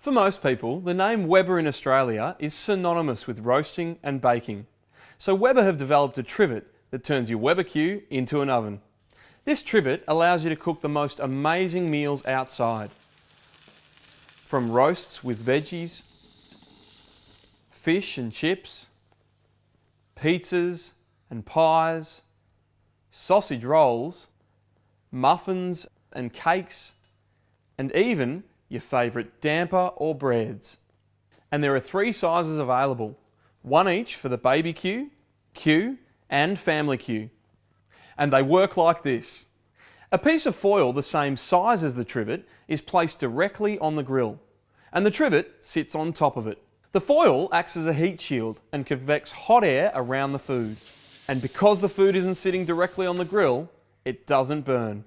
For most people, the name Weber in Australia is synonymous with roasting and baking. So Weber have developed a trivet that turns your Weber Q into an oven. This trivet allows you to cook the most amazing meals outside. From roasts with veggies, fish and chips, pizzas and pies, sausage rolls, muffins and cakes, and even your favourite damper or breads. And there are 3 sizes available, one each for the baby Q, Q and family Q. And they work like this. A piece of foil the same size as the trivet is placed directly on the grill, and the trivet sits on top of it. The foil acts as a heat shield and convects hot air around the food. And because the food isn't sitting directly on the grill, it doesn't burn.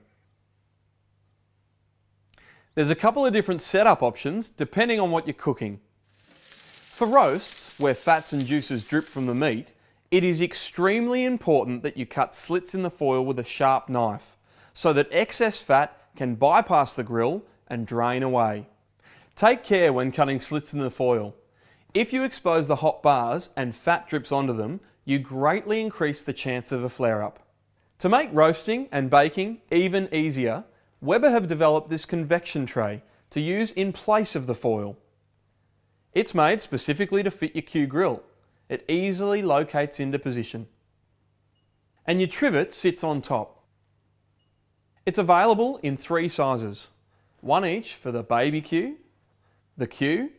There's a couple of different setup options depending on what you're cooking. For roasts, where fats and juices drip from the meat, it is extremely important that you cut slits in the foil with a sharp knife, so that excess fat can bypass the grill and drain away. Take care when cutting slits in the foil. If you expose the hot bars and fat drips onto them, you greatly increase the chance of a flare-up. To make roasting and baking even easier, Weber have developed this convection tray to use in place of the foil. It's made specifically to fit your Q grill. It easily locates into position. And your trivet sits on top. It's available in 3 sizes, one each for the baby Q, the Q,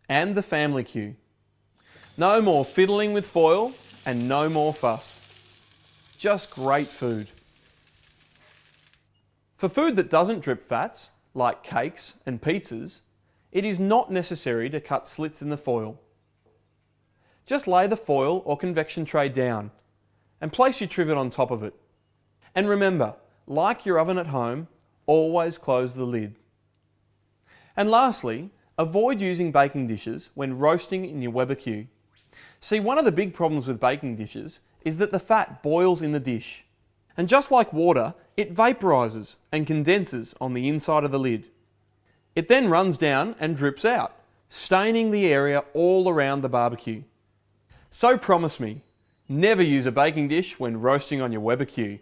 and the family Q. No more fiddling with foil and no more fuss. Just great food. For food that doesn't drip fats, like cakes and pizzas, it is not necessary to cut slits in the foil. Just lay the foil or convection tray down and place your trivet on top of it. And remember, like your oven at home, always close the lid. And lastly, avoid using baking dishes when roasting in your Weber Q. See, one of the big problems with baking dishes is that the fat boils in the dish. And just like water, it vaporizes and condenses on the inside of the lid. It then runs down and drips out, staining the area all around the barbecue. So promise me, never use a baking dish when roasting on your Weber Q.